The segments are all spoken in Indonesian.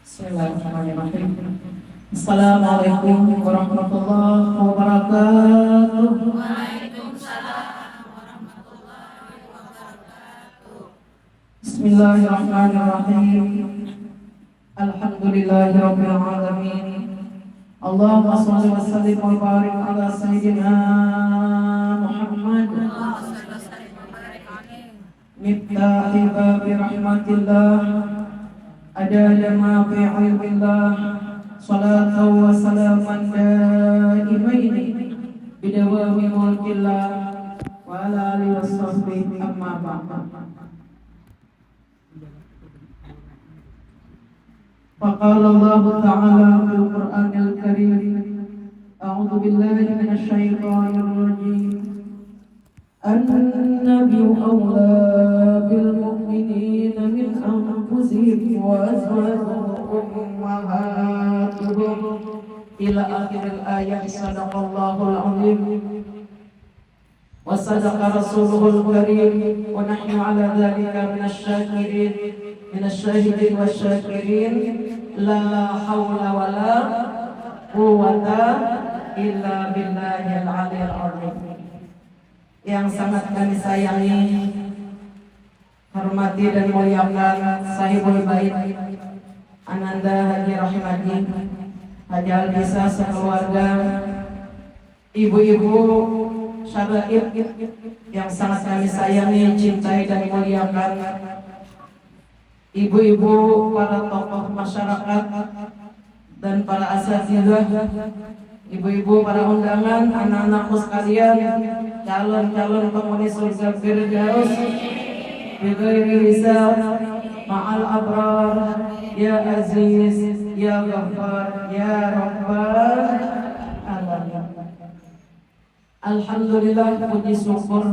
Bismillahirrahmanirrahim. Assalamualaikum warahmatullahi wabarakatuh. Bismillahirrahmanirrahim. Alhamdulillahirabbil alamin. Allahumma shalli wa sallim wa barik ala sayyidina Muhammad. Miftahi babi rahmatillah. Ada ma fi ilmillah. Salatu wa salaman daimaini bidawami mulkillah wa ala alihi washabbihi amma ba'd. Faqala Allah Ta'ala fil Qur'anil Karim, a'udzu billahi minasy syaithanir rajim. An-nabiyyu awla bil mu'minina min anfusihim wa azwajuhum ummahatuhum ila akhiril ayat. Sadaqallahul azim wa sadaqa rasuluhul karim wa nahnu ala dzalika minasy-syakirin minasyahidin wasyakirin. La haula wala quwwata illa billahil aliyil azim. Yang sangat kami sayangi, hormati dan muliakan sahibul bait Ananda Haji Rahimadi, Haji Alisa sekeluarga, ibu-ibu syabaib yang sangat kami sayangi, cintai dan muliakan, ibu-ibu para tokoh masyarakat dan para asatidzah, ibu-ibu para undangan, anak-anakku sekalian, calon-calon penghuni surga Firdaus bighairi hisab ma'al abrar, ya aziz ya ghaffar ya rabbal alamin. Alhamdulillah, puji syukur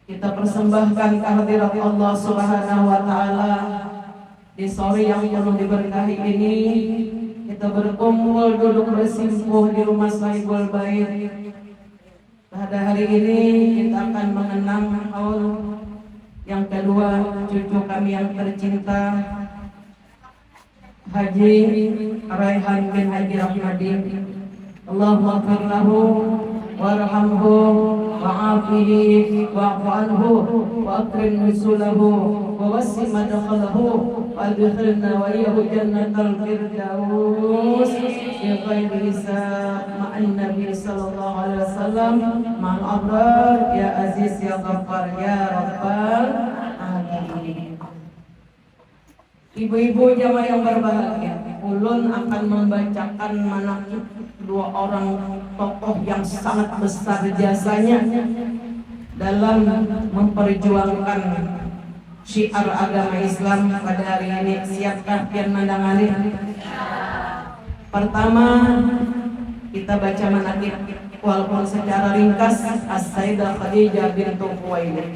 kita persembahkan kehadirat Allah Subhanahu wa taala di sore yang penuh diberkahi ini. Kita berkumpul, duduk bersimpuh di rumah sahibul bait. Pada hari ini kita akan mengenang haul yang kedua cucu kami yang tercinta, Haji Raihan bin Haji Rahmadi. Allahumma ighfir lahu warhamhu wa'afihi wa'fu anhu wa akrim nuzulahu wa wasi' madkhalahu wa adkhilna wa iyyahu jannatal firdaus bi ghairi hisab ma'an nabi sallallahu alaihi wasallam ma'al abrar ya aziz ya ghaffar ya rabbal alamin. Ibu-ibu jamaah yang berbahagia, ulun akan membacakan manaqib dua orang tokoh yang sangat besar jasanya dalam memperjuangkan syiar agama Islam pada hari ini. Siapkah pian mandangani? Pertama, kita baca manaqib walaupun secara ringkas As-Sayyidah Khadijah bintu Khuwailid.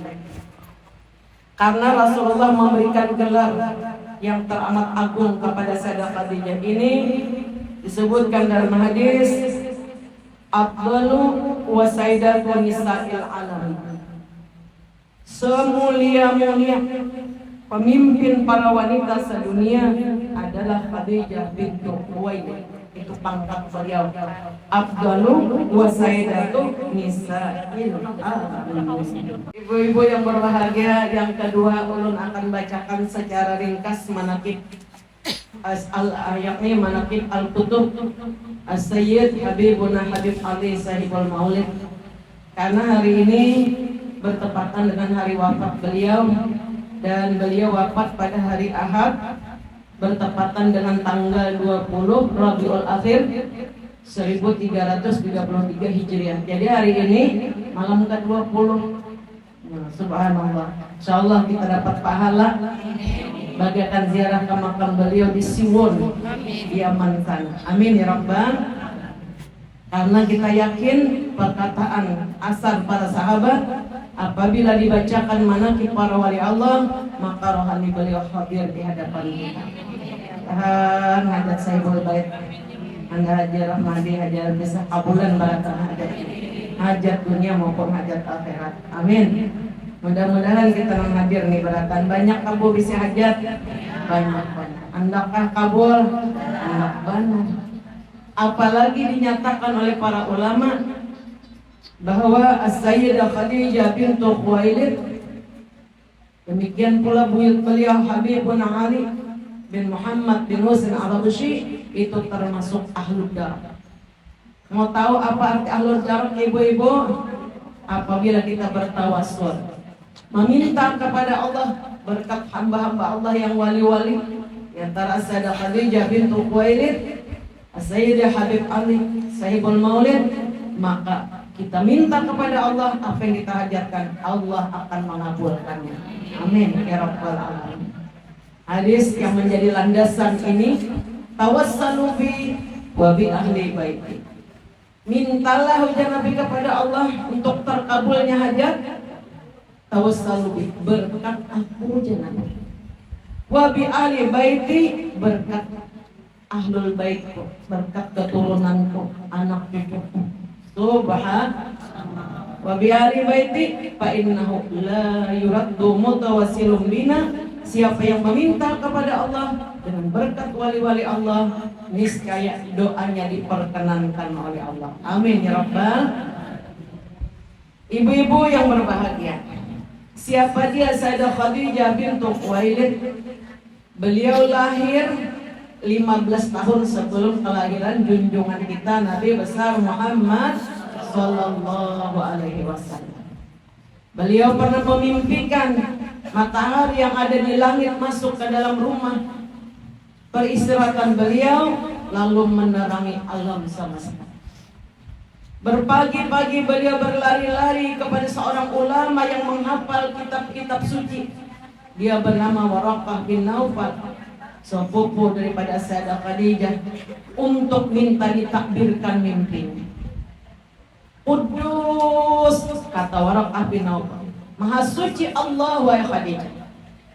Karena Rasulullah memberikan gelar yang teramat agung kepada Sayyidah Khadijah ini, disebutkan dalam hadis afdalu wa sayyidatu nisa'il alamin, semulia-mulia pemimpin para wanita sedunia adalah Khadijah bintu Khuwailid. Itu pangkat beliau, afdalu wa sayyidatu nisa'il alamin. Ibu-ibu yang berbahagia, yang kedua ulun akan bacakan secara ringkas manaqib yakni manaqib al-kutub As-Sayyid Habibuna Habib Ali Sahibul Maulid. Karena hari ini bertepatan dengan hari wafat beliau, dan beliau wafat pada hari Ahad bertepatan dengan tanggal 20 Rabiul Akhir 1333 Hijriah. Jadi hari ini malam ke-20. Subhanallah. Insyaallah kita dapat pahala bagaikan ziarah ke makam beliau di Siwon, diamankan. Amin ya rabbal. Karena kita yakin perkataan asar para sahabat, apabila dibacakan manaqib para wali Allah, maka rohani beliau hadir di hadapan kita. Tahan hajat Sahibul Bait, Anda Haji Rahmadi, Haji Alisa, kabulan barakah hajat dunia maupun hajat akhirat. Amin. Mudah-mudahan kita menghadir nih beratan banyak kamu bisa hajat banyak. Andakah kabul? Andak benar. Apalagi dinyatakan oleh para ulama bahwa As-Sayyidah Khadijah bintu Khuwailid, demikian pula beliau Habibun Ali bin Muhammad bin Husain al-Rabashi, itu termasuk ahlul darah. Mau tahu apa arti ahlul darah, ibu-ibu? Apabila kita bertawassul, meminta kepada Allah berkat hamba-hamba Allah yang wali-wali, di antara Sayyidah Khadijah bintu Khuwailid, Sayyidah Habib Ali Sahibul Maulid, maka kita minta kepada Allah apa yang kita hajatkan, Allah akan mengabulkannya. Amin ya rabbal alamin. Hadis yang menjadi landasan ini, tawassalu bi wa bi ahli baiti. Mintalah hujan Nabi kepada Allah untuk terkabulnya hajat. Tawassalu bi, berkat aku jangan. Wa bi ahli baiti, berkat ahlul baitku, berkat keturunanku, anak cucuku. Subhanallah. Wa bi ahli baiti fa innahu la yuraddu mutawassilun bina. Siapa yang meminta kepada Allah dengan berkat wali-wali Allah, niscaya doanya diperkenankan oleh Allah. Amin ya rabbal. Ibu-ibu yang berbahagia, siapa dia Sayyidah Khadijah bintu Khuwailid? Beliau lahir 15 tahun sebelum kelahiran junjungan kita Nabi besar Muhammad sallallahu alaihi wasallam. Beliau pernah memimpikan matahari yang ada di langit masuk ke dalam rumah peristirahatan beliau, lalu menerangi alam semesta. Berpagi-pagi beliau berlari-lari kepada seorang ulama yang menghafal kitab-kitab suci. Dia bernama Waraqah bin Naufal, sepupu daripada Sayyidah Khadijah, untuk minta ditakbirkan mimpinya. Kudus, kata Waraqah bin Naufal, Maha suci Allah wahai Khadijah.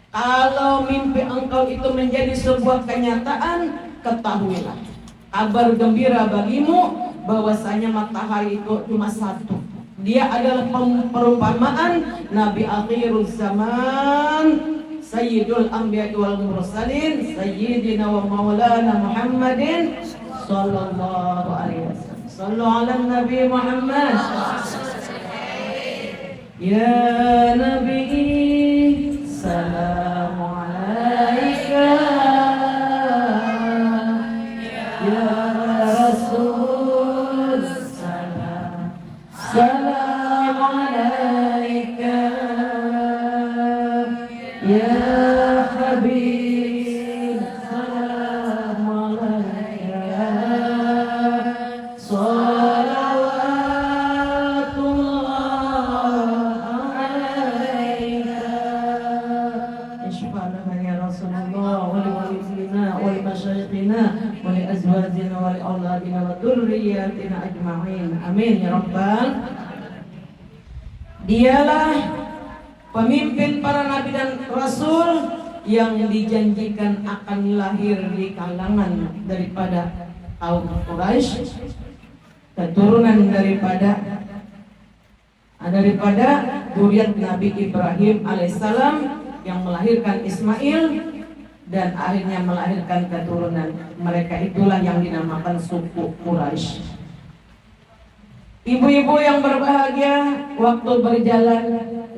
Kalau mimpi engkau itu menjadi sebuah kenyataan, ketahuilah, kabar gembira bagimu bahwasanya matahari itu cuma satu. Dia adalah perumpamaan Nabi akhirul zaman, Sayyidul Anbiya wal Mursalin, Sayyidina wa Maulana Muhammadin sallallahu alaihi wasallam. Sallu ala Nabi Muhammad. Ya Nabi, salamu alaika. Ya Rasul, salamu alaika. Ya Habib, salamu alaika. Azwajina wa li auladina wa dzurriyyatina ajma'in. Amin ya rabbal. Dialah pemimpin para nabi dan rasul yang dijanjikan akan lahir di kalangan daripada kaum Quraisy, keturunan daripada zuriat Nabi Ibrahim alaihissalam yang melahirkan Ismail dan akhirnya melahirkan keturunan mereka. Itulah yang dinamakan suku Quraisy. Ibu-ibu yang berbahagia, waktu berjalan,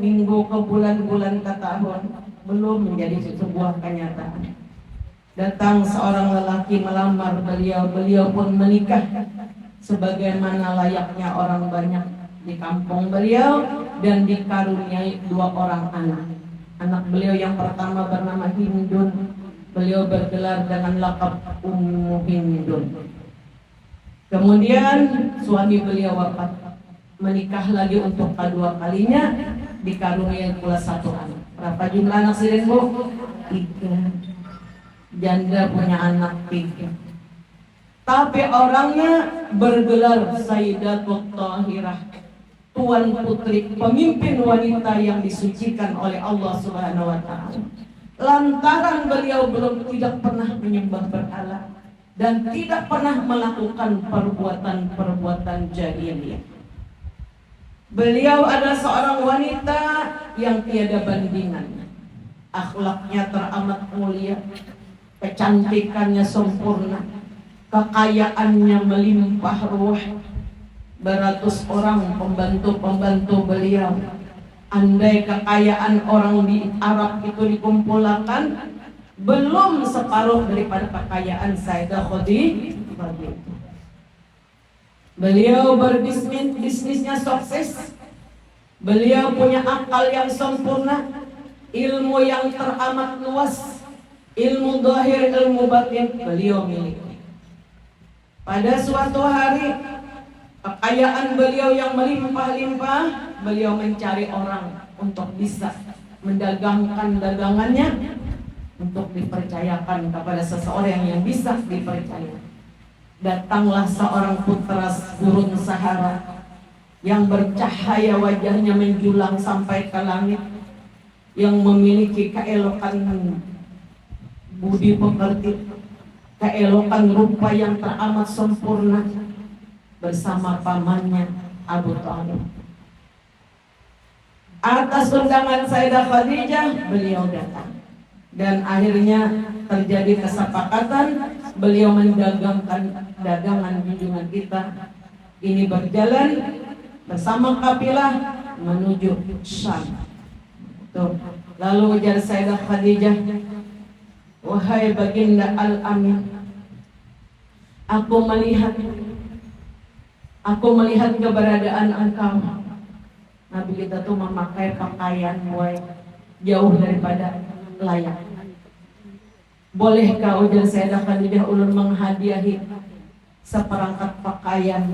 minggu ke bulan-bulan ke tahun, belum menjadi sebuah kenyataan. Datang seorang lelaki melamar beliau, beliau pun menikah sebagaimana layaknya orang banyak di kampung beliau, dan dikaruniai 2 orang anak. Anak beliau yang pertama bernama Hindun. Beliau bergelar dengan lakab Ummu Hindun. Kemudian suami beliau wafat. Menikah lagi untuk kedua kalinya, dikaruniai pula 1 anak. Berapa jumlah anak sendiri, Bu? 3. Janda punya anak 3. Tapi orangnya bergelar Sayyidatut Thahirah, Tuan Putri, pemimpin wanita yang disucikan oleh Allah Subhanahu wa ta'ala. Lantaran beliau tidak pernah menyembah berhala dan tidak pernah melakukan perbuatan-perbuatan jahiliyah. Beliau adalah seorang wanita yang tiada bandingan. Akhlaknya teramat mulia, kecantikannya sempurna, kekayaannya melimpah ruah, beratus orang pembantu-pembantu beliau. Andai kekayaan orang di Arab itu dikumpulkan, belum separuh daripada kekayaan Sayyidah Khadijah. Beliau berbisnis, bisnisnya sukses. Beliau punya akal yang sempurna, ilmu yang teramat luas, ilmu zahir, ilmu batin beliau miliki. Pada suatu hari, kekayaan beliau yang melimpah-limpah, beliau mencari orang untuk bisa mendagangkan dagangannya, untuk dipercayakan kepada seseorang yang bisa dipercaya. Datanglah seorang putra gurun Sahara yang bercahaya, wajahnya menjulang sampai ke langit, yang memiliki keelokan budi pekerti, keelokan rupa yang teramat sempurna, bersama pamannya Abu Thalib. Atas undangan Sayyidah Khadijah, beliau datang. Dan akhirnya terjadi kesepakatan, beliau mendagangkan dagangan junjungan kita ini berjalan bersama kafilah menuju Syam. Tuh. Lalu ujar Sayyidah Khadijah, wahai baginda Al-Amin, aku melihat keberadaan engkau. Nabi kita tuh memakai pakaian jauh daripada layak. Bolehkah, ujar Sayyidah Khadijah, ulun menghadiahi seperangkat pakaian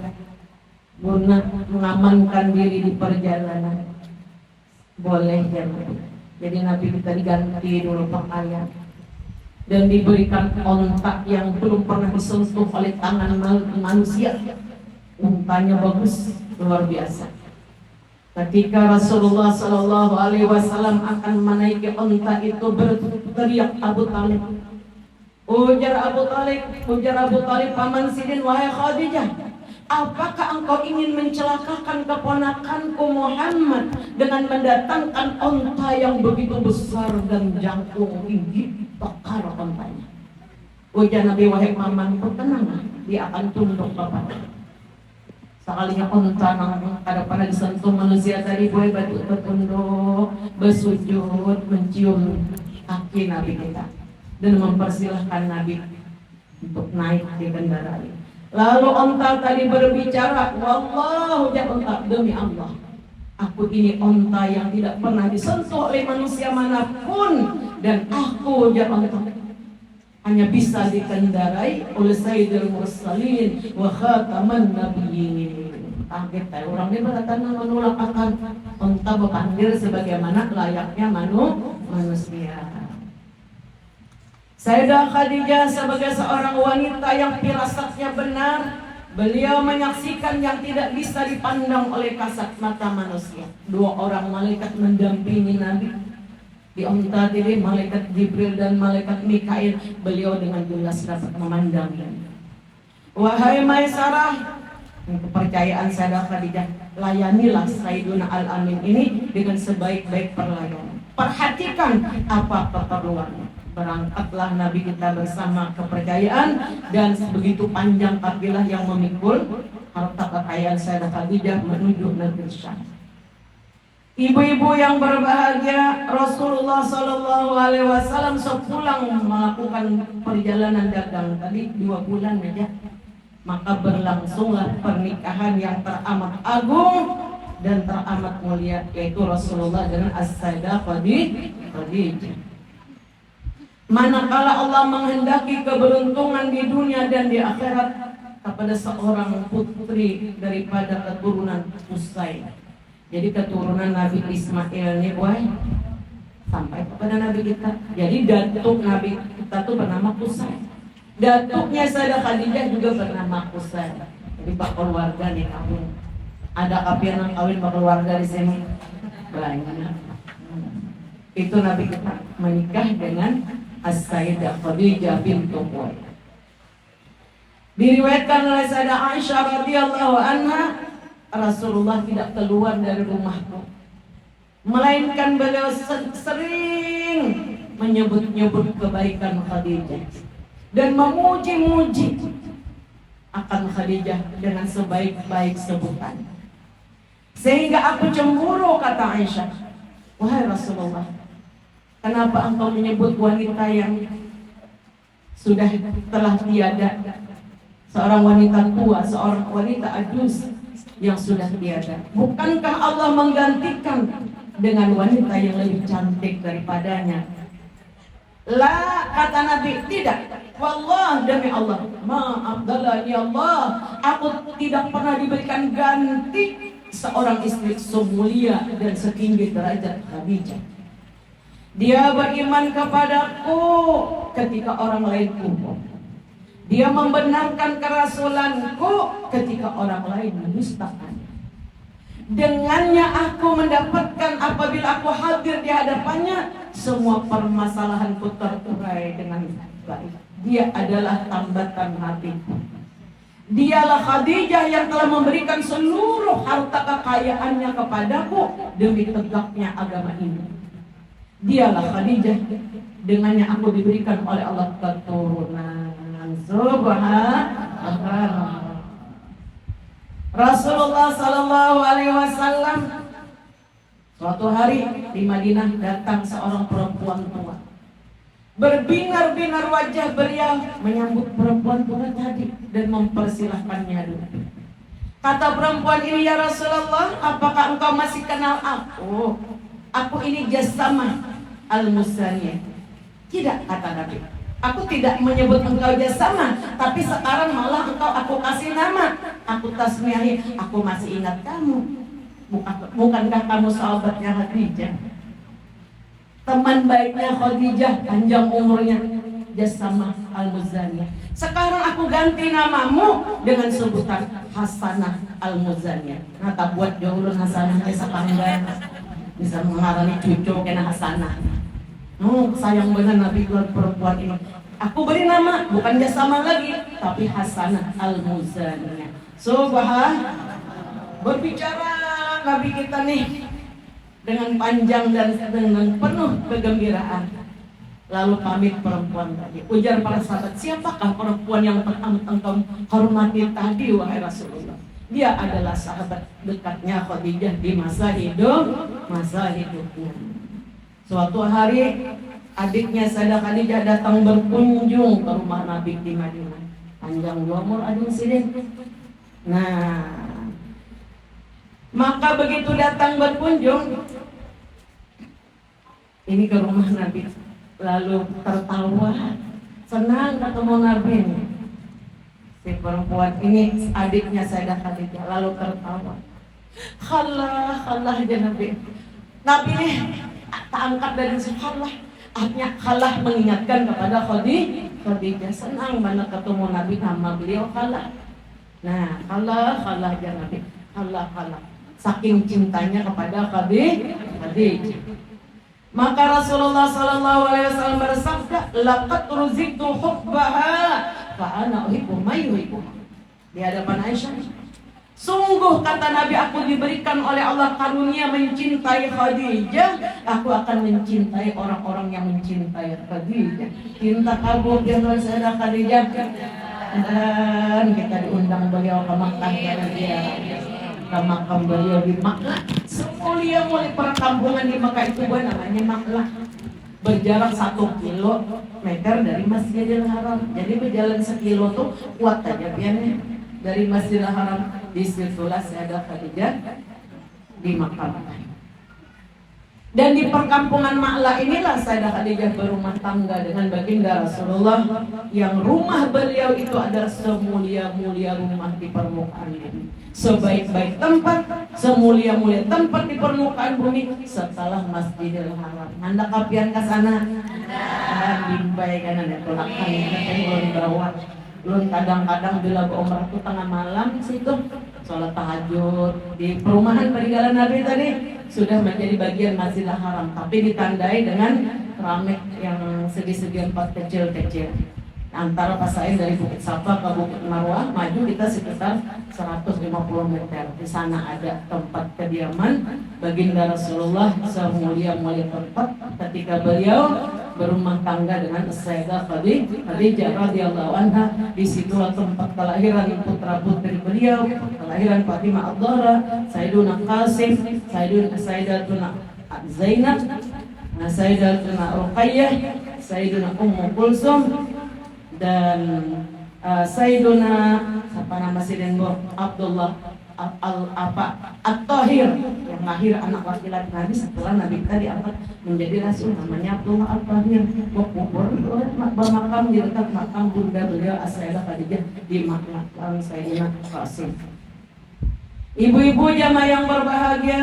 guna mengamankan diri di perjalanan? Boleh ya. Jadi Nabi kita diganti dulu pakaian dan diberikan ontak yang belum pernah disentuh oleh tangan manusia. Untanya bagus, luar biasa. Ketika Rasulullah Shallallahu Alaihi Wasallam akan menaiki onta itu, berteriak Abu Thalib. Ujar Abu Thalib paman Sidin, wahai Khadijah, apakah engkau ingin mencelakakan keponakanku Muhammad dengan mendatangkan onta yang begitu besar dan jangkung tinggi? Bakar ontanya. Ujar Nabi, wahai pamanku, tenanglah, dia akan tunduk kepada. Sekalinya onta nang kada pernah disentuh manusia tadi, boleh bertunduk, bersujud, mencium kaki Nabi kita dan mempersilahkan Nabi untuk naik di kendaraan. Lalu onta tadi berbicara, wallahu ya onta, demi Allah, aku ini onta yang tidak pernah disentuh oleh manusia manapun, dan aku ya onta hanya bisa dikendarai oleh Sayyidul Mursalin wa khataman nabiyyin. Kaget orang ini berkata menolak akan onta berpanggil sebagaimana layaknya manusia. Sayyidah Khadijah sebagai seorang wanita yang firasatnya benar, beliau menyaksikan yang tidak bisa dipandang oleh kasat mata manusia. Dua orang malaikat mendampingi Nabi di onta tadi, malaikat Jibril dan malaikat Mikail. Beliau dengan jelas dapat memandangnya. Wahai Maisarah, kepercayaan Sayyidah Khadijah, layanilah Sayyiduna Al-Amin ini dengan sebaik-baik perlayanan. Perhatikan apa keperluannya. Berangkatlah Nabi kita bersama kepercayaan, dan begitu panjang kafilah yang memikul harta kekayaan Sayyidah Khadijah menuju negeri Syam. Ibu-ibu yang berbahagia, Rasulullah Shallallahu Alaihi Wasallam sepulang melakukan perjalanan dagang tadi 2 bulan aja, maka berlangsunglah pernikahan yang teramat agung dan teramat mulia, yaitu Rasulullah dengan As-Sayyidah Khadijah. Manakala Allah menghendaki keberuntungan di dunia dan di akhirat kepada seorang putri daripada keturunan Qusay. Jadi keturunan Nabi Ismail ini sampai kepada Nabi kita. Jadi datuk Nabi kita tuh bernama Qusay. Datuknya Sayyidah Khadijah juga bernama Qusay. Jadi pak keluarga nih kawin. Ada kafir yang kawin pak keluarga di sini banyak. Itu Nabi kita menikah dengan As-Sayyidah Khadijah bintu Khuwailid. Diriwayatkan oleh Sayyidah Aisyah radhiyallahu anha, Rasulullah tidak keluar dari rumahku, melainkan beliau sering menyebut-nyebut kebaikan Khadijah dan memuji-muji akan Khadijah dengan sebaik-baik sebutan. Sehingga aku cemburu, kata Aisyah. Wahai Rasulullah, kenapa engkau menyebut wanita yang sudah telah tiada, seorang wanita tua, seorang wanita ajuz yang sudah tiada? Bukankah Allah menggantikan dengan wanita yang lebih cantik daripadanya? La, kata Nabi, tidak. Wallah, demi Allah, ma'afdalani Allah, aku tidak pernah diberikan ganti seorang istri semulia dan setinggi derajat Khadijah. Dia beriman kepadaku ketika orang lain kufur. Dia membenarkan kerasulanku ketika orang lain mendustakan. Dengannya aku mendapatkan apabila aku hadir di hadapannya, semua permasalahanku terurai dengan baik. Dia adalah tambatan hatiku. Dialah Khadijah yang telah memberikan seluruh harta kekayaannya kepadaku demi tegaknya agama ini. Dialah Khadijah, dengannya aku diberikan oleh Allah keturunan. Subhanallah. Rasulullah Sallallahu Alaihi Wasallam suatu hari di Madinah datang seorang perempuan tua. Berbinar-binar wajah beliau menyambut perempuan tua tadi dan mempersilahkannya duduk. Kata perempuan ini, ya Rasulullah, apakah engkau masih kenal aku? Aku ini Jassamah Al-Muzaniyah. Tidak, kata Nabi. Aku tidak menyebut engkau Jassamah, tapi sekarang malah aku kasih nama. Aku tasmiyahi, aku masih ingat kamu. Bukankah kamu sahabatnya Khadijah? Teman baiknya Khadijah, panjang umurnya, Jassamah Al-Muzaniyah. Sekarang aku ganti namamu dengan sebutan Hasanah Al-Muzaniyah. Nah, tak buat jauh Hasanah sekarang bisa mengarani cucu kena Hasanah. Sayang benar Nabi buat perempuan ini. Aku beri nama bukan Jassamah lagi, tapi Hasanah Al-Muzaniyah. Berbicara Nabi kita nih dengan panjang dan dengan penuh kegembiraan. Lalu pamit perempuan tadi. Ujar para sahabat, siapakah perempuan yang engkau hormati tadi, wahai Rasulullah? Dia adalah sahabat dekatnya Khadijah di masa hidupnya. Suatu hari adiknya Sayyidah Khadijah datang berkunjung ke rumah Nabi di Madinah. Panjang umur adun sidin. Nah, maka begitu datang berkunjung ini ke rumah Nabi, lalu tertawa, senang ketemu Nabi ini. Si perempuan ini adiknya Sayyidah Khadijah, lalu tertawa. Khalah aja Nabi. Nabi ini tak angkat dari subhanallah. Artinya khalah mengingatkan kepada Khadijah. Senang banget ketemu Nabi, nama beliau Khalah. Nah, khalah aja Nabi. Khalah. Saking cintanya kepada Khadijah. Maka Rasulullah Sallallahu Alaihi Wasallam bersabda, laqad ruziqtu hubbaha fa ana uhibbu ma yuhibbu. Di hadapan Aisyah, sungguh kata Nabi, aku diberikan oleh Allah karunia mencintai Khadijah. Aku akan mencintai orang-orang yang mencintai Khadijah. Cinta kabur dengan Sayyidah Khadijah. Dan kita diundang beliau ke Makkah dan dia ke makam beliau di Makkah. Semulia-mulia perkampungan di Makkah itu namanya Makkah. Berjarak 1 kilometer dari Masjidil Haram. Jadi berjalan 1 kilo tuh kuat aja biarnya. Dari Masjidil Haram di situlah Sayyidah Khadijah di makam. Dan di perkampungan Ma'la inilah Sayyidah Khadijah berumah tangga dengan baginda Rasulullah, yang rumah beliau itu adalah semulia-mulia rumah di permukaan bumi, sebaik-baik tempat, semulia-mulia tempat di permukaan bumi setelah Masjidil Haram. Anda kapian ke sana? Bimbai kan ada tolakan yang bawa. Belum kadang-kadang bila umrah itu tengah malam situ sholat tahajud di perumahan peninggalan Nabi tadi sudah menjadi bagian Masjidil Haram, tapi ditandai dengan keramik yang segi-segi 4 kecil-kecil. Antara pasain dari Bukit Safa ke Bukit Marwah maju kita sekitar 150 meter. Di sana ada tempat kediaman baginda Rasulullah, semulia-mulia tempat ketika beliau berumah tangga dengan Sayyidah Khadijah radhiyallahu anha. Di situlah tempat kelahiran putra putri beliau, kelahiran Fatimah Az-Zahra, Sayyiduna Qasim, Sayyidatuna Zainab, Sayyidatuna Ruqayyah, Sayyiduna Ummu Kulsum, dan Sayyiduna apa nama Sidinbo Abdullah At-Tahir yang lahir anak laki-laki Nabi setelah Nabi kita diangkat menjadi rasul, namanya Abdullah At-Tahir. Kubur bermakam di dekat makam bunda beliau Sayyidah Khadijah di makam Sayyidina Qasim. Ibu-ibu jamaah yang berbahagia,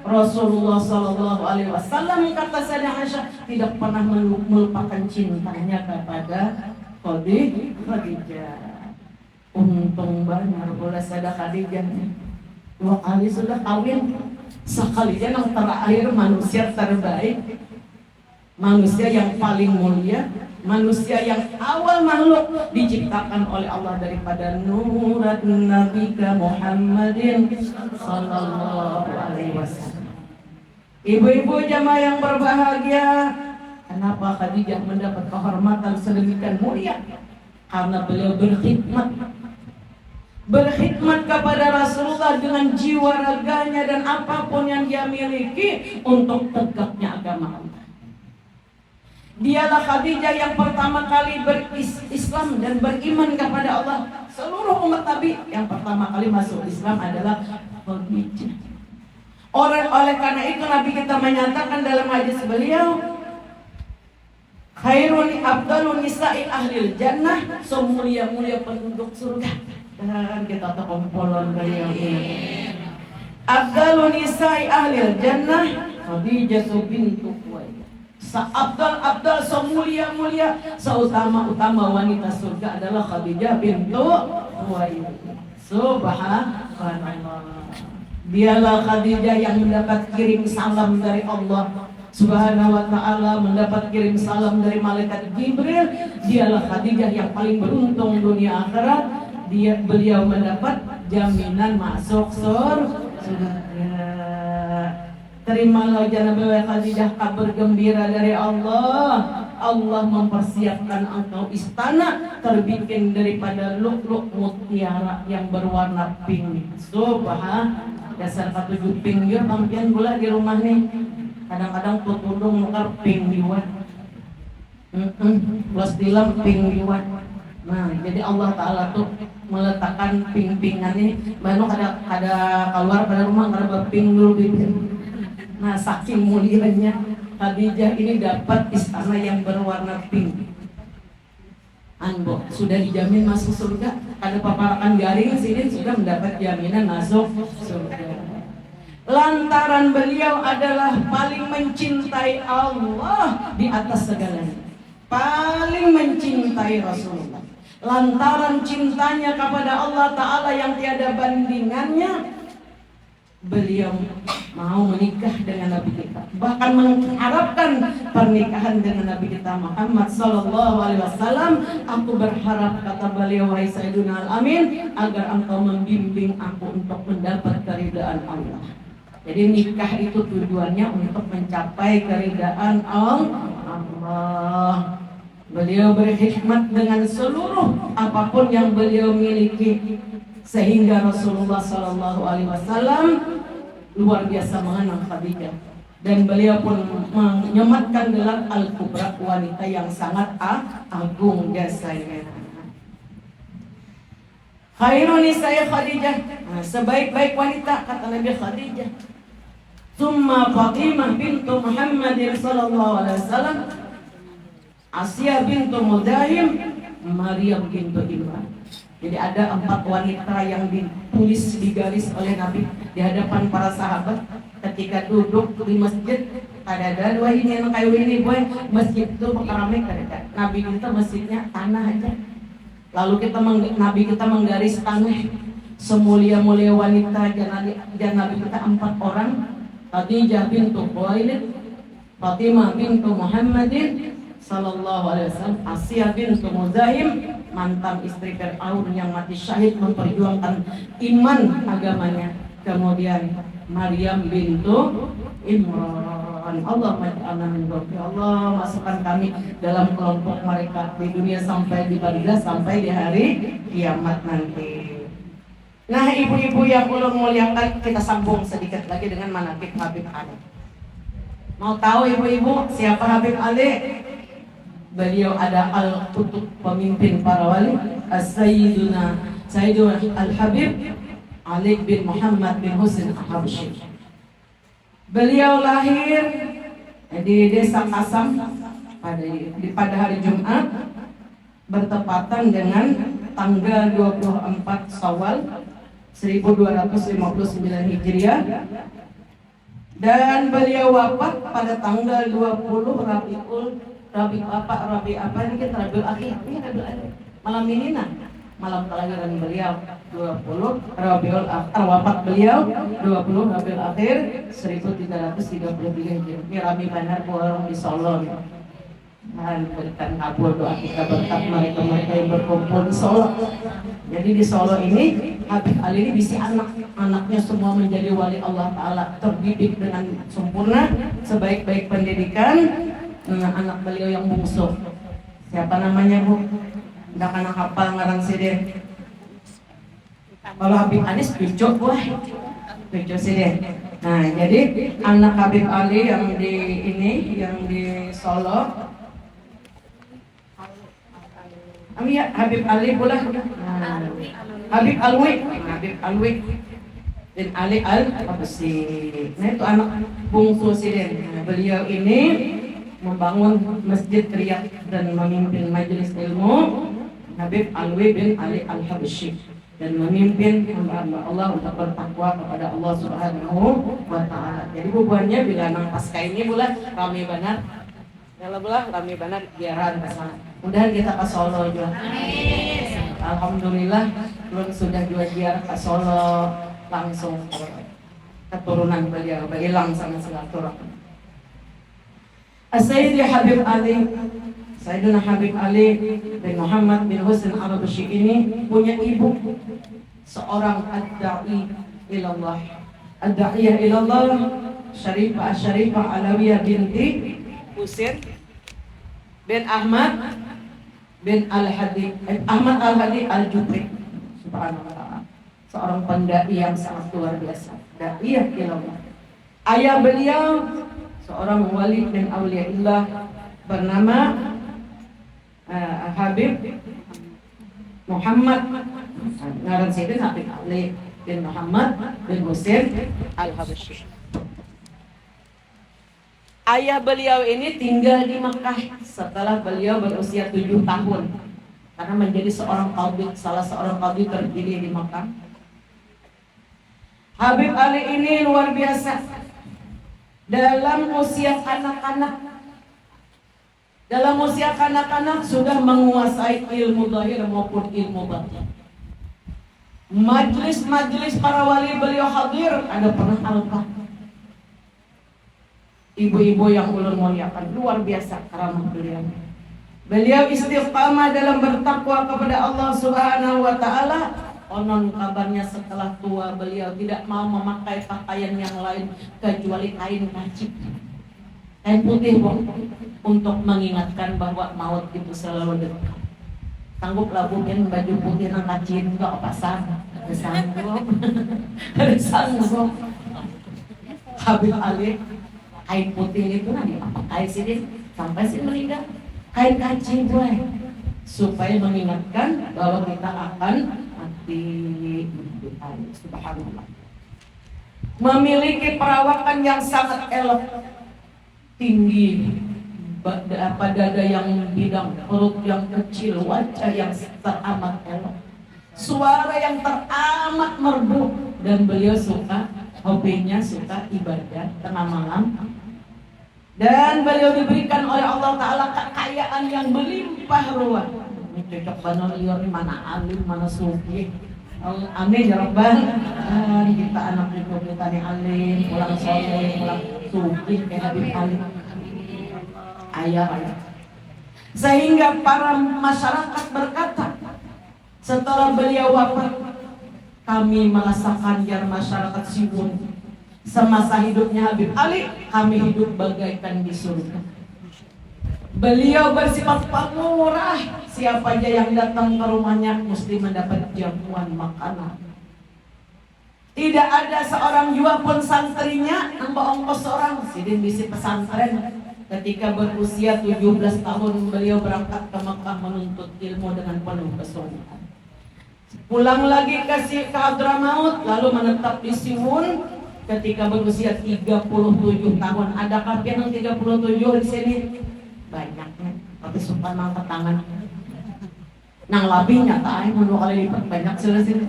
Rasulullah Sallallahu Alaihi Wasallam kata Sayyidah Aisyah tidak pernah melupakan cintanya kepada Khadijah. Untung banyak oleh Sayyidah Khadijah 2 kali sudah kawin, sekalinya yang terakhir manusia terbaik, manusia yang paling mulia, manusia yang awal makhluk diciptakan oleh Allah daripada nurat nabika Muhammadin sallallahu alaihi wasallam. Ibu-ibu jamaah yang berbahagia, kenapa Khadijah mendapat kehormatan sedemikian mulia? Karena beliau berkhidmat kepada Rasulullah dengan jiwa raganya dan apapun yang dia miliki untuk tegaknya agama Allah. Dialah Khadijah yang pertama kali berislam dan beriman kepada Allah. Seluruh umat Nabi yang pertama kali masuk Islam adalah Khadijah. Oleh karena itu Nabi kita menyatakan dalam hadis beliau, khairun abdalun nisa'i ahlil jannah, semulia-mulia penduduk surga. Dan kita terkumpulan beliau ini. Abdalun nisa'i ahlil jannah Khadijah bintu Khuwailid. Abdal semulia-mulia, seutama-utama wanita surga adalah Khadijah bintu Khuwailid. Subhanallah. Dialah Khadijah yang mendapat kirim salam dari Allah Subhanahu wa ta'ala, mendapat kirim salam dari malaikat Jibril. Dialah Khadijah yang paling beruntung dunia akhirat. Beliau mendapat jaminan masuk surga. Terimalah janabah Khadijah kabar gembira dari Allah. Allah mempersiapkan engkau istana terbikin daripada lu'lu' mutiara yang berwarna pink. Subhanallah. Dasar 7 pink ya tampian gula di rumah nih. Kadang-kadang tutudung nukar pink liwat. Plus tilam pink liwat. Nah, jadi Allah Ta'ala tuh meletakkan ping-pingannya, baru ada keluar pada rumah karena berping dulu gitu. Nah, saking mulianya Khadijah ini dapat istana yang berwarna pink. Anbo sudah dijamin masuk surga. Ada paparakan garing sini sudah mendapat jaminan masuk surga. Lantaran beliau adalah paling mencintai Allah di atas segalanya, paling mencintai Rasulullah. Lantaran cintanya kepada Allah Ta'ala yang tiada bandingannya, beliau mau menikah dengan Nabi kita, bahkan mengharapkan pernikahan dengan Nabi kita Muhammad Sallallahu Alaihi Wasallam. Aku berharap, kata beliau, wahai Sayyiduna Al-Amin, agar engkau membimbing aku untuk mendapat keridaan Allah. Jadi nikah itu tujuannya untuk mencapai keridaan Allah. Beliau berkhidmat dengan seluruh apapun yang beliau miliki, sehingga Rasulullah Sallallahu Alaihi Wasallam luar biasa mengenal Khadijah, dan beliau pun menyematkan gelar Al-Kubra, wanita yang sangat agung jasanya. Khairun nisa'i Khadijah, sebaik-baik wanita kata Nabi Khadijah. Summa Fatimah bintu Muhammadin Sallallahu Alaihi Wasallam, Asiyah bintu Mudahim, Maryam bintu Imran. Jadi ada 4 wanita yang ditulis digaris oleh Nabi di hadapan para sahabat ketika duduk di masjid. Ada dua ini yang kayu ini boy, masjid itu ramai kan? Nabi kita masjidnya tanah aja. Lalu Nabi kita menggaris tanah. Semulia-mulia wanita dan Nabi kita 4 orang. Khadijah bintu Khuwailid, Fatimah bintu Muhammadin Sallallahu Alaihi Wasallam, Asiyah bintu Muzahim, mantan istri Fir'aun yang mati syahid memperjuangkan iman agamanya. Kemudian Maryam bintu Imran. Al-Qur'an. Allah maj'alna min dzalik. Allah masukkan kami dalam kelompok mereka di dunia sampai di barzah sampai di hari kiamat nanti. Nah, ibu-ibu yang ulun muliakan, kita sambung sedikit lagi dengan manaqib Habib Ali. Mau tahu ibu-ibu siapa Habib Ali? Beliau ada al-qutub, pemimpin para wali, Sayyiduna Al-Habib Ali bin Muhammad bin Husain Al-Habsyi. Beliau lahir di desa Kasam pada hari Jumat bertepatan dengan tanggal 24 Syawal 1259 Hijriah, dan beliau wafat pada tanggal 20 Rabiul Akhir. Malam ini malam kelahiran beliau 20 Rabiul Akhir, wafat beliau 20 Rabiul Akhir 1333 Hijriah. Ini rami benar orang di Solo. Dan berikan kabul doa kita berkat mereka yang berkumpul di Solo. Jadi di Solo ini Habib Ali ini bisa anaknya semua menjadi wali Allah Ta'ala, terdidik dengan sempurna, sebaik-baik pendidikan. Anak beliau yang bungsu, siapa namanya Bu? Udah kena hafal ngarang sih. Kalau Habib Anis cucu sih deh. Nah, jadi anak Habib Ali yang di Solo, Habib Ali pula. Habib Alwi dan Ali Al-Habsyi. Nah, itu anak bungsu sih deh. Beliau ini membangun masjid Riyadh dan memimpin majelis ilmu Habib Alwi bin Ali Al-Habsyi, dan memimpin hamba-hamba Allah untuk bertakwa kepada Allah Subhanahu wa Ta'ala. Jadi bubuhannya bila nang pasca ini bulan rame benar. Kalau bulan rame benar biaran kesana. Mudahan kita ke Solo juga. Amin. Alhamdulillah belum sudah juga ziarah ke Solo, langsung keturunan beliau hilang sama silaturahmi. Sayyidi Habib Ali, Sayyidina Habib Ali bin Muhammad bin Husain Al-Habsyi ini punya ibu, seorang ad-da'i ilallah. Ad-da'iyah ilallah Syarifah Alawiyah binti Husain bin Ahmad bin Al-Hadi Al-Jubri. Subhanallah, seorang pendai yang sangat luar biasa. Da'iyah ilallah. Ayah beliau seorang wali dan auliaillah bernama Habib Muhammad ngaran Sayyidin Habib Ali bin Muhammad bin Husain Al-Habsyi. Ayah beliau ini tinggal di Mekah setelah beliau berusia 7 tahun karena menjadi salah seorang qadhi terpilih di Mekah. Habib Ali ini luar biasa. Dalam usia kanak-kanak sudah menguasai ilmu zahir maupun ilmu batin. Majlis para wali beliau hadir, ada pernah alqah. Ibu-ibu yang ulun muliakan, luar biasa karamah beliau. Beliau istiqamah dalam bertakwa kepada Allah Subhanahu wa Ta'ala. Konon kabarnya setelah tua beliau tidak mau memakai pakaian yang lain kecuali kain kacip, kain putih untuk mengingatkan bahwa maut itu selalu dekat. Sangguplah bukin baju putih nang kacip enggak pasang, sanggup. Habib Ali kain putih itu nanti apa kain sini sampai sih meninggal kain kacip supaya mengingatkan bahwa kita akan subhanallah. Memiliki perawakan yang sangat elok, tinggi, dada yang bidang, perut yang kecil, wajah yang teramat elok, suara yang teramat merdu, dan beliau hobinya suka ibadah tengah malam. Dan beliau diberikan oleh Allah Ta'ala kekayaan yang berlimpah ruah. Ini cocok banget liur mana alim, mana sufi. Amin ya Rabbal. Kita anak cucu kita nih alim, pulang soleh, pulang sufi kayak Habib Ali. Ayah. Sehingga para masyarakat berkata, setelah beliau wafat, kami merasakan biar masyarakat Siwon Semasa hidupnya Habib Ali, kami hidup bagaikan di surga. Beliau bersifat pemurah. Siapa aja yang datang ke rumahnya mesti mendapat jamuan makanan. Tidak ada seorang jua pun santrinya ongkos seorang. Sidin bisi pesantren. Ketika berusia 17 tahun beliau berangkat ke Mekah menuntut ilmu dengan penuh kesungguhan. Pulang lagi ke Hadramaut, lalu menetap di Siwun. Ketika berusia 37 tahun, adakah yang 37 di sini? Banyaknya, tapi sumpah angkat tangan. Nang labihnya tak mau 2 kali lipat banyak selesai.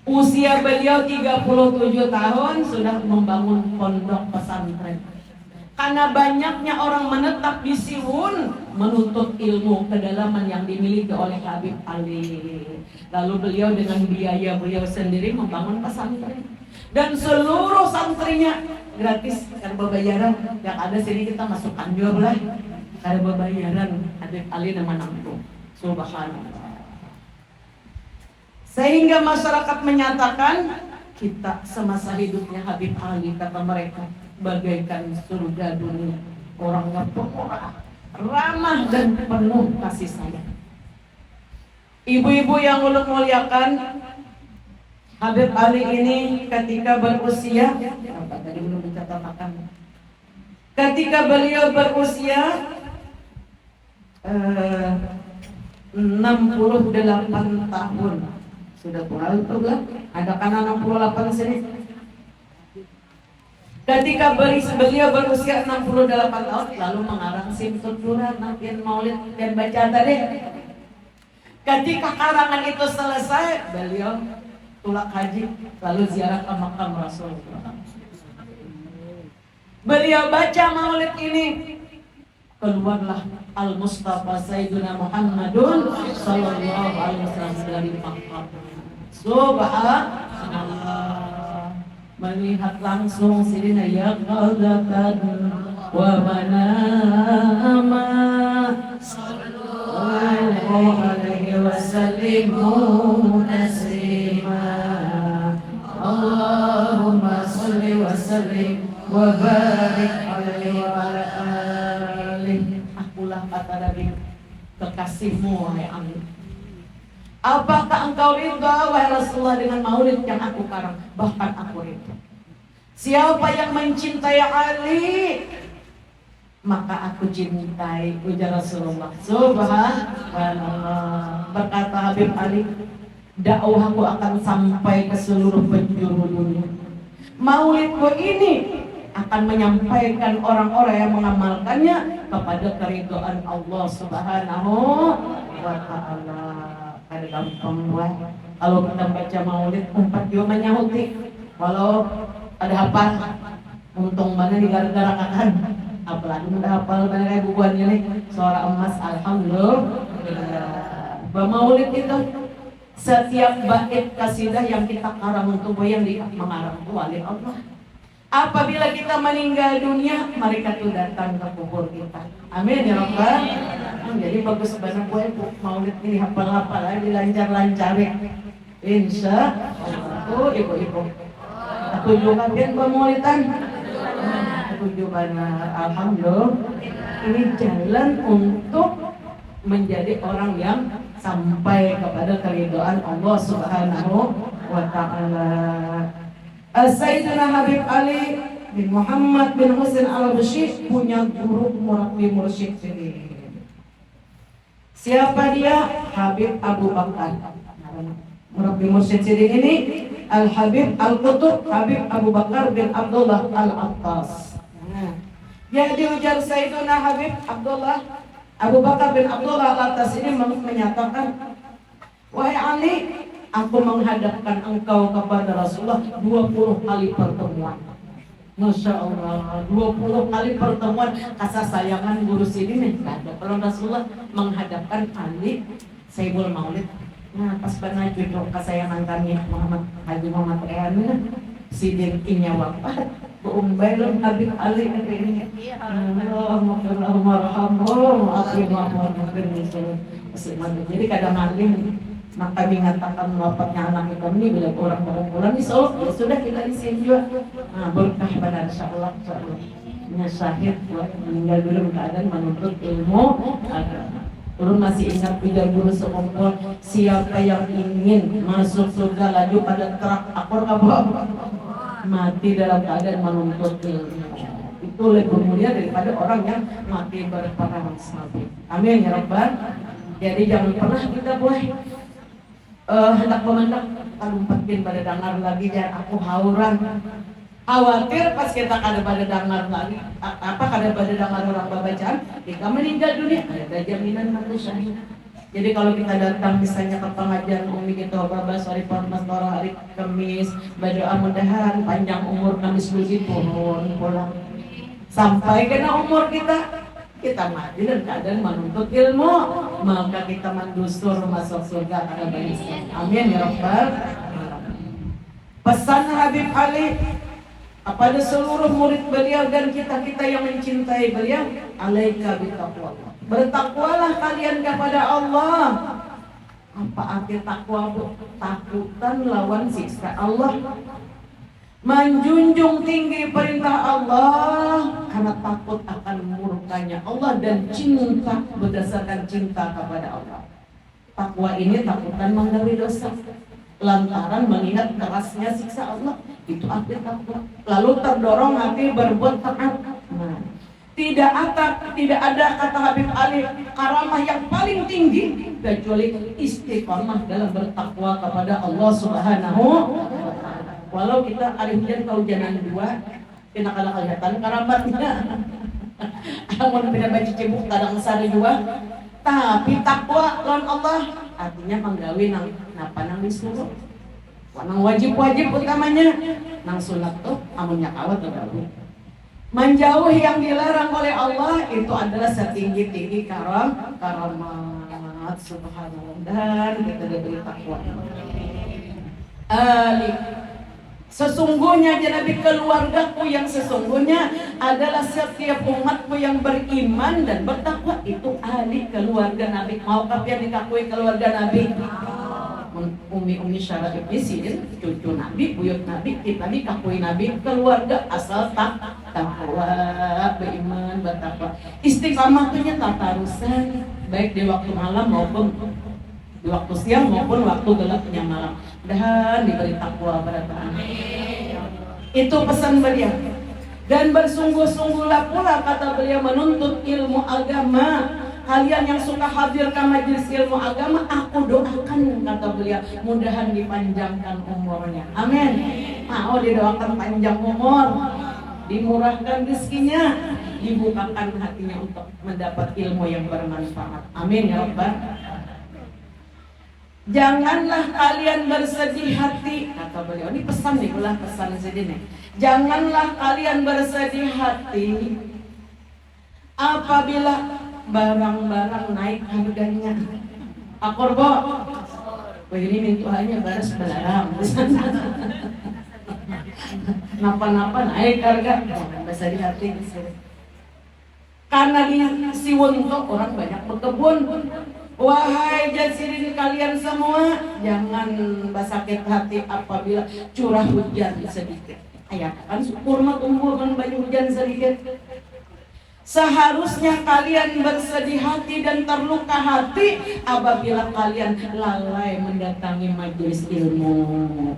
Usia beliau 37 tahun sudah membangun pondok pesantren. Karena banyaknya orang menetap di Siwun menuntut ilmu kedalaman yang dimiliki oleh Habib Ali. Lalu beliau dengan biaya beliau sendiri membangun pesantren. Dan seluruh santrinya gratis, karena bayaran. Yang ada sini kita masukkan juga lah. Karena bayaran Habib Ali nama nampu. Subhanallah. Sehingga masyarakat menyatakan kita semasa hidupnya Habib Ali, kata mereka, bagaikan surga dunia. Orangnya pemurah, ramah dan penuh kasih sayang. Ibu-ibu yang ulun muliakan, Habib Ali ini ketika berusia, tadi belum dikatakan, ketika beliau berusia 68 tahun. Sudah tua itu lah. Ada kan 68 sini. Ketika beliau berusia 68 tahun lalu mengarang simtud Quran, nampin maulid dan baca tadi. Ketika karangan itu selesai, beliau tulak haji lalu ziarah ke makam Rasulullah. Beliau baca maulid ini, keluarlah Al-Mustafa Sayyiduna Muhammadun sallallahu alaihi wasallam dari makam. Subhanallah, melihat langsung sirina yaqadatan wa manama sallallahu alaihi wasallam taslima. Allahumma salli wa sallim wa barik alaihi wa ala alihi. Akulah kata Nabi kekasihmu wahai Ali. Apakah engkau ridha wahai Rasulullah dengan maulid yang aku karang? Bahkan aku ridha. Siapa yang mencintai Ali, maka aku cintai, ujar Rasulullah. Subhanallah. Berkata Habib Ali, dakwahku akan sampai ke seluruh penjuru dunia. Maulidku ini akan menyampaikan orang-orang yang mengamalkannya kepada keridhaan Allah Subhanahu wa ta'ala. Ada gampang buat. Kalau kita baca maulid 4 juga menyahuti. Walau ada hafal, untung mana di gara-gara kakan. Apalagi udah hafal mana kayak bukuannya nih. Suara emas, alhamdulillah. Maulid itu setiap bait kasidah yang kita karang untuk yang mengarang wali Allah. Apabila kita meninggal dunia, mereka tuh datang ke kubur kita. Amin ya Rabbal. Jadi bagus banget gue maulid ini hafal-hafal aja, lancar-lancarin. Insya Allah. Tuh ibu-ibu. Aku juga kan pemaulidan. Aku juga alhamdulillah. Ini jalan untuk menjadi orang yang sampai kepada keridhaan Allah Subhanahu wa ta'ala. Sayyidina Habib Ali bin Muhammad bin Husain al-Bashir punya guru murabbi mursyid sendiri. Siapa dia? Habib Abu Bakar. Murabbi mursyid sendiri ini Al-Habib Al-Qutub Habib Abu Bakar bin Abdullah Al-Attas. Jadi ujar Sayyidina Habib Abdullah Abu Bakar bin Abdullah Al-Attas ini menyatakan, wahai Ali, aku menghadapkan engkau kepada Rasulullah 20 kali pertemuan. Masya Allah, 20 kali pertemuan kasih sayangan guru sini nih. Ada kalau Rasulullah menghadapkan Ali Sayyidul Maulid. Nah pas pernah cucu kesayangan kami Muhammad Haji Muhammad Ehan sidin inya wafat Bu Umbailun Habib Ali ini. Allahumma rahmatullahi wabarakatuh. Jadi kadang alim Maka mengatakan wafatnya anak kami bila orang berkumpulan insya Allah ya sudah kita isi juga. Nah, berkah pada insyaallah syahid buat meninggal dulu keadaan menuntut ilmu agama. Ulun masih ingat pijar guru sekumpul, siapa yang ingin masuk surga laju pada terak akor kabah mati dalam keadaan menuntut ilmu. Itu lebih mulia daripada orang yang mati berperang salib. Amin ya Rabbal. Jadi jangan pernah kita boleh hendak memandang kalumpatin pada dengar lagi dan aku hauran. Khawatir pas kita kada pada dengar lagi kada pada dengar orang bacaan kita meninggal dunia ada jaminan mati syahid. Jadi kalau kita datang misalnya ke pengajian Umi kita babas hari Pastora hari Kamis berdoa mudahan panjang umur kami seluruh turun pulang sampai kena umur kita mati dan keadaan menuntut ilmu maka kita mandusur masuk surga karena banyak. Amin ya Rabbal. Pesan Habib Ali kepada seluruh murid beliau dan kita-kita yang mencintai beliau, alaika bitaqwallah. Bertakwalah kalian kepada Allah. Apa arti takwa? Takutan lawan siksa Allah. Menjunjung tinggi perintah Allah karena takut akan murkanya Allah dan cinta berdasarkan cinta kepada Allah. Takwa ini takutan menggawi dosa lantaran mengingat kerasnya siksa Allah. Itu arti takwa. Lalu terdorong hati berbuat taat. Nah, tidak ada kata Habib Ali karamah yang paling tinggi kecuali istiqamah dalam bertakwa kepada Allah Subhanahu wa Ta'ala. Walau kita arifin kaujanan dua, kita kada kelihatan karamatnya. Amun tidak baca cibuk kadang sari dua, tapi takwa lawan Allah artinya menggawi napa nang disuruh. Nang wajib-wajib utamanya nang sunat tuh amunnya kawat gawe. Menjauh yang dilarang oleh Allah itu adalah setinggi-tinggi karamat subhanallah dan kita diberi takwa. Sesungguhnya Nabi keluargaku yang sesungguhnya adalah setiap umatku yang beriman dan bertakwa itu ahli keluarga Nabi. Maukah yang dikakui keluarga Nabi? Umi Syarah Ibn Sirin, cucu Nabi, buyut Nabi, kita dikakui Nabi, keluarga asal takwa, beriman, bertakwa. Istiqamah itu tatarusan, baik di waktu malam maupun di waktu siang maupun waktu gelapnya malam. Dan diberi takwa pada Tuhan. Itu pesan beliau. Dan bersungguh-sungguhlah pula kata beliau menuntut ilmu agama. Kalian yang suka hadir ke majelis ilmu agama, aku doakan kata beliau, mudahan dipanjangkan umurnya. Amin. Mau didoakan panjang umur, dimurahkan rezekinya, dibukakan hatinya untuk mendapat ilmu yang bermanfaat. Amin ya Rabbal. Janganlah kalian bersedih hati, kata beliau. Ini pesan nih, ulah pesan sedih. Janganlah kalian bersedih hati apabila barang-barang naik harganya. Akor bo, begini mintuhannya baras belarang. Napa-napa naik harga, jangan bersedih hati. Karena di Siwon itu orang banyak berkebun. Wahai jasirin kalian semua, jangan bersakit hati apabila curah hujan sedikit. Ayat kan kurma tumbuh dengan banyak hujan sedikit. Seharusnya kalian bersedih hati dan terluka hati apabila kalian lalai mendatangi majelis ilmu.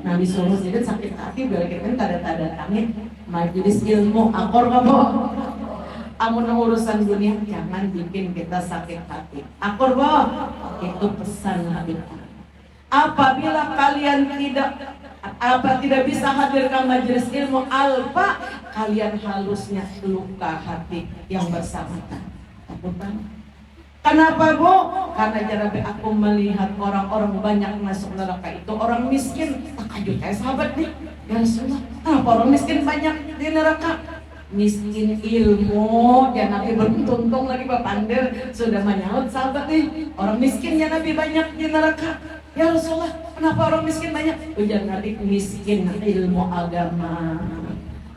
Nah disuruh jadi sakit hati biar kita tidak datangi majelis ilmu. Akor kamu amun urusan dunia jangan bikin kita sakit hati. Akor boh, itu pesan Habib. Apabila kalian tidak bisa hadir ke majelis ilmu alfa, kalian halusnya luka hati yang bersangkutan. Kenapa bu? Karena jarabe aku melihat orang-orang banyak masuk neraka itu orang miskin. Takajud sahabat nih. Ya Rasulullah, kenapa orang miskin banyak di neraka? Miskin ilmu, ya Nabi beruntung lagi Papandir sudah menyaut sahabat nih. Orang miskin ya Nabi banyak di neraka. Ya Rasulullah, kenapa orang miskin banyak? Ujar Nabi, miskin ilmu agama.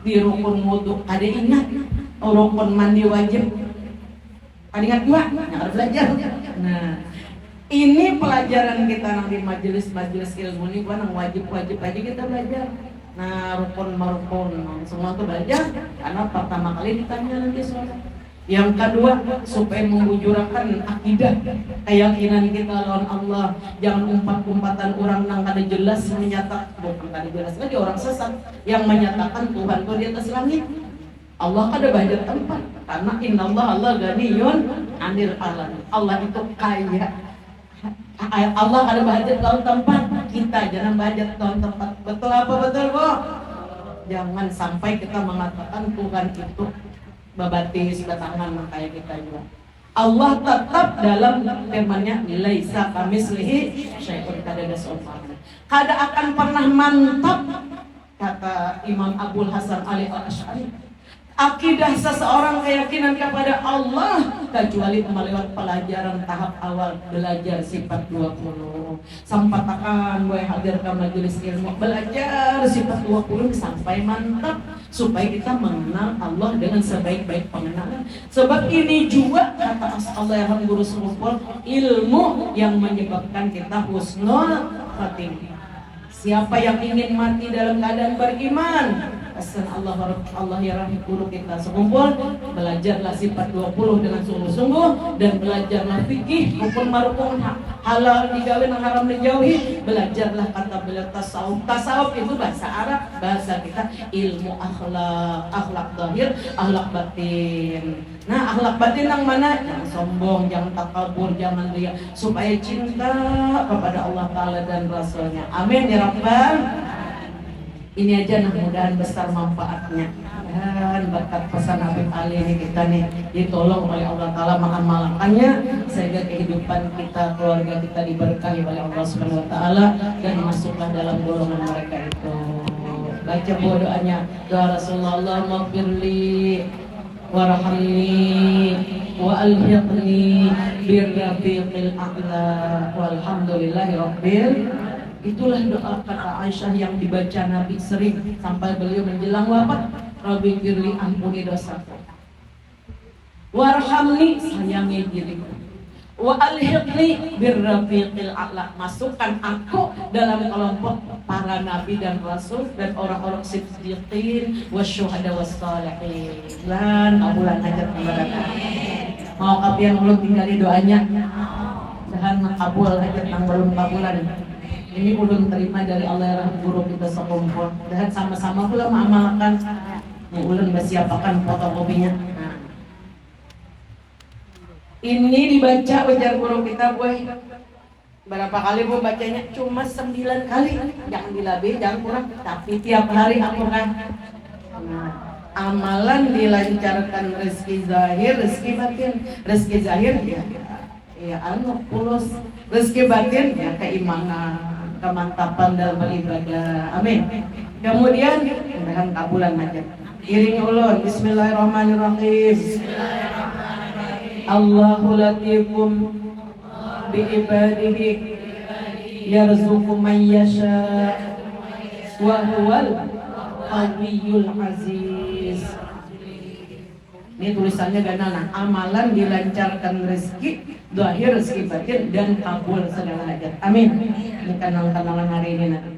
Di rukun wudu, ada ingat rukun mandi wajib. Ada ingat dua? Yang harus belajar. Nah, Ini pelajaran kita nang di majelis-majelis ilmu ini, gua nang wajib-wajib aja kita belajar. Nah, rukun marukun semua tuh belajar karena pertama kali ditanya nanti soal. Yang kedua, supaya membujurakan akidah, keyakinan kita lawan Allah. Jangan umpat-umpatan orang nang kada jelas menyatakan, bukan kada jelas lagi orang sesat yang menyatakan Tuhan itu di atas langit. Allah kada banyak tempat karena innallaha Allah ganiyun 'anil alamin. Allah itu kaya. Allah kada bahajat lawan tempat, kita jangan bahajat lawan tempat. Betul apa betul, Bu? Jangan sampai kita mengatakan Tuhan itu babatis batangan kayak kita juga. Allah tetap dalam firman-Nya, laisa kamitslihi syai'un, kada ada seumpamanya. Kada akan pernah mantap, kata Imam Abul Hasan Ali Al-Asy'ari, akidah seseorang keyakinan kepada Allah kecuali melewat pelajaran tahap awal, belajar sifat 20. Sampatakan gue hadir ke majelis ilmu, belajar sifat 20 sampai mantap supaya kita mengenal Allah dengan sebaik-baik pengenalan. Sebab ini juga kata Allah yang guru serumpul, ilmu yang menyebabkan kita husnul khatimah. Siapa yang ingin mati dalam keadaan beriman, pesan Allah ya rahim guru kita sekumpul, belajarlah sifat 20 dengan sungguh-sungguh dan belajarlah fikih, hukum marufun, halal digawe nang haram dijauhi. Belajarlah kata beliau tasawuf. Tasawuf itu bahasa Arab, bahasa kita ilmu akhlak zahir, akhlak batin. Nah, akhlak batin yang mana? Jangan sombong, jangan takabur, jangan riya, supaya cinta kepada Allah Ta'ala dan Rasulnya. Amin ya Rabbal. Ini aja mudah-mudahan besar manfaatnya dan berkat pesan Habib Ali ini kita nih ditolong oleh Allah Ta'ala mengamalkannya sehingga kehidupan kita, keluarga kita diberkahi oleh Allah Subhanahu Wa Ta'ala dan masuklah dalam golongan mereka itu. Baca doanya, doa Rasulullah, maghfirli warhamni wa alhiqni birrafiqil a'la walhamdulillahi rabbil. Itulah doa kata Aisyah yang dibaca Nabi sering sampai beliau menjelang wafat. Rabbi firli, ampuni dosaku, warhamni, sayangi diriku, wa alhiqni birrafiqil a'la, masukkan aku dalam kelompok para nabi dan rasul dan orang-orang siddiqin wasyuhada wassalihin. Lan kabulan hajat mereka. Mau kapian ulun tinggali doanya, dan kabul hajat yang belum kabulan. Ini ulun terima dari Allah ya rahim guru kita sekumpul. Dan sama-sama pula mengamalkan. Yang ulun bersiapakan fotokopinya. Nah. Ini dibaca ujar guru kita, boy. Berapa kali bu bacanya? Cuma 9 kali. Jangan dilebih, jangan kurang. Tapi tiap hari aku kan. Nah, amalan dilancarkan rezeki zahir, rezeki batin. Rezeki zahir ya pulus. Rezeki batin ya keimanan, kemantapan dalam beribadah. Amin. Kemudian mudah-mudahan kabulan aja. Iring ulun bismillahirrahmanirrahim. Allahu latifum bi ibadihi yarzuqu man yasha wa huwal qawiyyul aziz. Ini tulisannya ganal, nah, amalan dilancarkan rezeki zahir, rezeki batin dan kabul segala hajat. Amin. Ini kenang-kenangan hari ini.